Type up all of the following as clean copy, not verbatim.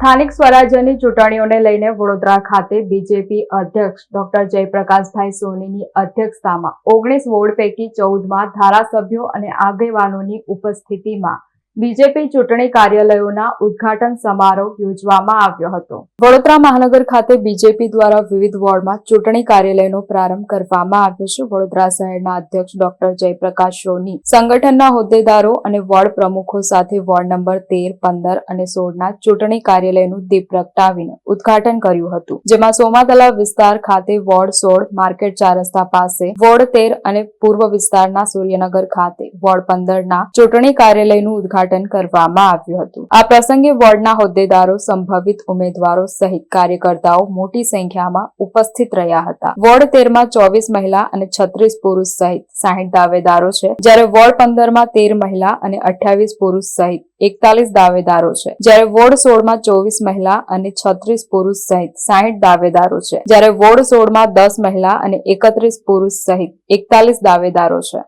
સ્થાનિક સ્વરાજ્યની ચૂંટણીઓને લઈને વડોદરા ખાતે બીજેપી અધ્યક્ષ ડોક્ટર જયપ્રકાશભાઈ સોનીની અધ્યક્ષતામાં 19 વોર્ડ પૈકી 14માં ધારાસભ્યો અને આગેવાનોની ઉપસ્થિતિમાં બીજેપી ચૂંટણી કાર્યાલયોના ઉદ્ઘાટન સમારોહ યોજવામાં આવ્યો હતો। વડોદરા મહાનગર ખાતે બીજેપી દ્વારા વિવિધ વોર્ડમાં ચૂંટણી કાર્યાલયનો પ્રારંભ કરવામાં આવ્યો છે। વડોદરા શહેરના અધ્યક્ષ ડોક્ટર જયપ્રકાશ સોની સંગઠનના હોદ્દેદારો અને વોર્ડ પ્રમુખો સાથે વોર્ડ નંબર 13, 15 અને 16ના ચૂંટણી કાર્યાલયનું દીપ પ્રગટાવીને ઉદ્ઘાટન કર્યું હતું, જેમાં સોમા તલાવ વિસ્તાર ખાતે વોર્ડ 16 માર્કેટ 4 રસ્તા પાસે, વોર્ડ 13 અને પૂર્વ વિસ્તારના સૂર્યનગર ખાતે વોર્ડ 15ના ચૂંટણી કાર્યાલયનું ઉદ્ઘાટન કરવામાં આવ્યું હતું। આ પ્રસંગે વોર્ડના હોદ્દેદારો, સંભવિત ઉમેદવારો સહિત કાર્યકર્તાઓ મોટી સંખ્યામાં ઉપસ્થિત રહ્યા હતા। વોર્ડ 13માં 24 મહિલા અને 36 પુરુષ સહિત 60 દાવેદારો છે, જ્યારે વોર્ડ 15માં 13 મહિલા અને 28 પુરુષ સહિત 41 દાવેદારો છે, જ્યારે વોર્ડ 16માં 24 મહિલા અને 36 પુરુષ સહિત 60 દાવેદારો છે, જ્યારે વોર્ડ 16માં 10 મહિલા અને 31 પુરુષ સહિત 41 દાવેદારો છે।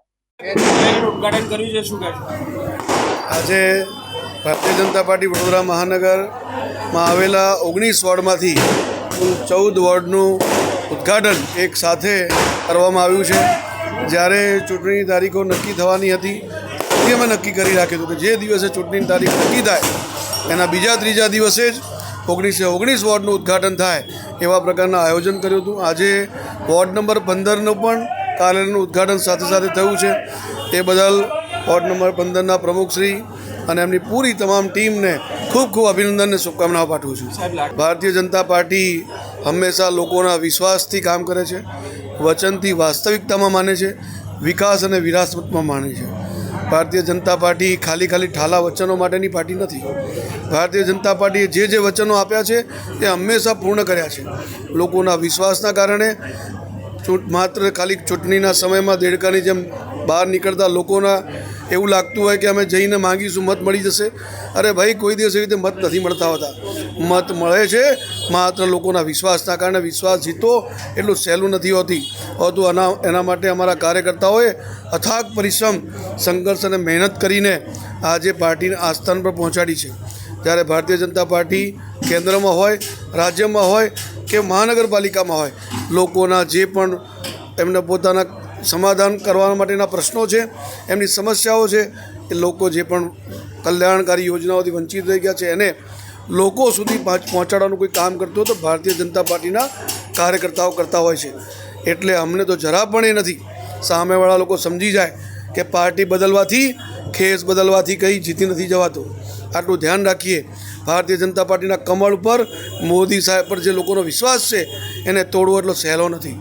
ઉદ્ઘાટન કર્યું છે, શું કહેશો? આજે ભારતીય જનતા પાર્ટી વડોદરા મહાનગરમાં આવેલા 19 વોર્ડમાંથી કુલ 14 વોર્ડનું ઉદ્ઘાટન એક સાથે કરવામાં આવ્યું છે। જ્યારે ચૂંટણીની તારીખો નક્કી થવાની હતી તે અમે નક્કી કરી રાખ્યું હતું કે જે દિવસે ચૂંટણીની તારીખ નક્કી થાય એના બીજા ત્રીજા દિવસે જ 19 વોર્ડનું ઉદ્ઘાટન થાય એવા પ્રકારના આયોજન કર્યું હતું। આજે વોર્ડ નંબર 15નું પણ કાર્યાલયનું ઉદ્ઘાટન સાથે સાથે થયું છે। તે બદલ વોર્ડ નંબર 15ના પ્રમુખશ્રી અને એમની પૂરી તમામ ટીમને ખૂબ ખૂબ અભિનંદન અને શુભકામનાઓ પાઠવું છું। ભારતીય જનતા પાર્ટી હંમેશા લોકોના વિશ્વાસથી કામ કરે છે, વચનથી વાસ્તવિકતામાં માને છે, વિકાસ અને વિરાસતમાં માને છે। ભારતીય જનતા પાર્ટી ખાલી ઠાલા વચનો માટેની પાર્ટી નથી। ભારતીય જનતા પાર્ટીએ જે વચનો આપ્યા છે તે હંમેશા પૂર્ણ કર્યા છે। લોકોના વિશ્વાસના કારણે માત્ર ખાલી ચૂંટણીના સમયમાં દેડકાની જેમ બહાર નીકળતા લોકોના એવું લાગતું હોય કે અમે જઈને માંગીશું, મત મળી જશે। અરે ભાઈ, કોઈ દિવસ એવી રીતે મત નથી મળતા હોતા। મત મળે છે માત્ર લોકોના વિશ્વાસના કારણે। વિશ્વાસ જીતવો એટલું સહેલું નથી હોતું। એના માટે અમારા કાર્યકર્તાઓએ અથાગ પરિશ્રમ, સંઘર્ષ અને મહેનત કરીને આજે પાર્ટીને આ સ્થાન પર પહોંચાડી છે। જ્યારે ભારતીય જનતા પાર્ટી કેન્દ્રમાં હોય, રાજ્યમાં હોય કે મહાનગરપાલિકામાં હોય, લોકોના જે પણ એમને પોતાના સમાધાન કરવા માટેના પ્રશ્નો છે, એમની સમસ્યાઓ છે, એ લોકો જે પણ કલ્યાણકારી યોજનાઓથી વંચિત રહી ગયા છે એને લોકો સુધી પહોંચાડવાનું કોઈ કામ કરતું હોય તો ભારતીય જનતા પાર્ટીના કાર્યકર્તાઓ કરતા હોય છે। એટલે અમને તો જરા પણ એ નથી, સામેવાળા લોકો સમજી જાય કે પાર્ટી બદલવાથી, ખેસ બદલવાથી કંઈ જીતી નથી જવાતું। આટલું ધ્યાન રાખીએ। ભારતીય જનતા પાર્ટીના કમળ ઉપર, મોદી સાહેબ પર જે લોકોનો વિશ્વાસ છે એને તોડવો એટલો સહેલો નથી।